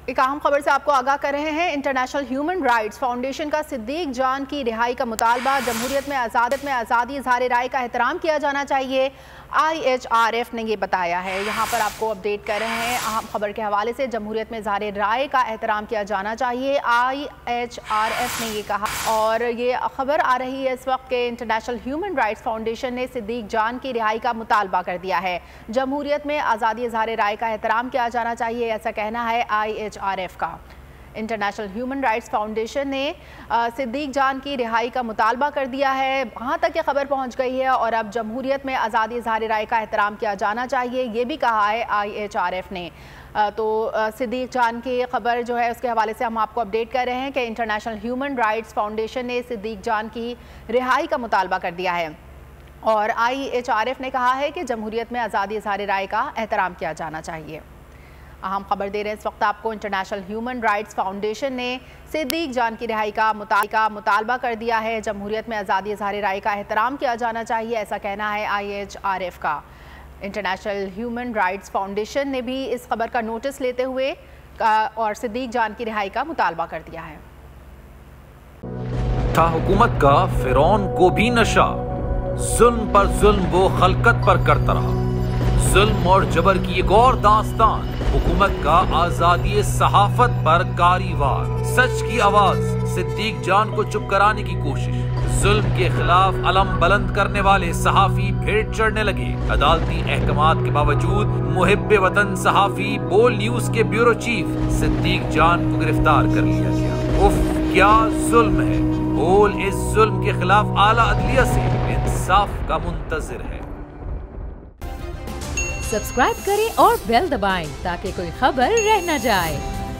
एक अहम खबर से आपको आगाह कर रहे हैं। इंटरनेशनल ह्यूमन राइट्स फाउंडेशन का सिद्दीक जान की रिहाई का मुतालबा, जमहूरियत में आज़ादी इज़हार राय का एहतराम किया जाना चाहिए, IHRF ने ये बताया है। यहाँ पर आपको अपडेट कर रहे हैं अहम खबर के हवाले से। जमहूरियत में इज़हार राय का एहतराम किया जाना चाहिए, IHRF ने ये कहा। और ये खबर आ रही है इस वक्त के इंटरनेशनल ह्यूमन राइट्स फाउंडेशन ने सिद्दीक जान की रिहाई का मुतालबा कर दिया है। जमहूरियत में आज़ादी इज़हार राय का एहतराम किया जाना चाहिए, ऐसा कहना है IHRF का। इंटरनेशनल ह्यूमन राइट्स फाउंडेशन ने सिद्दीक जान की रिहाई का मुतालबा कर दिया है। वहाँ तक ये खबर पहुँच गई है और अब जमहूरियत में आज़ादी इज़हार राय का एहतराम किया जाना चाहिए, ये भी कहा है IHRF ने। तो सिद्दीक जान की खबर जो है उसके हवाले से हम आपको अपडेट कर रहे हैं कि इंटरनेशनल ह्यूमन राइट्स फाउंडेशन ने सिद्दीक जान की रिहाई का मुतालबा कर दिया है और IHRF ने कहा है कि जमहूरियत में आज़ादी इज़हार राय का एहतराम किया जाना चाहिए। अहम खबर दे रहे हैं इस वक्त आपको। इंटरनेशनल ह्यूमन राइट्स फाउंडेशन ने सिद्दीक जान की रिहाई का मुतालबा कर दिया है। जमहूरियत में आज़ादी इज़हार राय का एहतराम किया जाना चाहिए, ऐसा कहना है IHRF का। इंटरनेशनल ह्यूमन राइट्स फाउंडेशन ने भी इस खबर का नोटिस लेते हुए और सिद्दीक जान की रिहाई का मुतालबा कर दिया है। था हुकूमत का फिरौन को भी नशा, जुल्म पर जुल्म वो खलकत पर करता रहा। जुल्म और जबर की एक और दास्तान, हुकूमत का आजादी सहाफत पर कारीवार। सच की आवाज, सिद्दीक जान को चुप कराने की कोशिश। जुल्म के खिलाफ अलम बुलंद करने वाले सहाफी भेंट चढ़ने लगे। अदालती अहकामात के बावजूद मुहिब्बे वतन सहाफी बोल न्यूज के ब्यूरो चीफ सिद्दीक जान को गिरफ्तार कर लिया गया। उफ, क्या जुल्म है। बोल इस जुल्म के खिलाफ आला अदलिया से इंसाफ का मुंतजिर है। सब्सक्राइब करें और बेल दबाएं ताकि कोई खबर रह न जाए।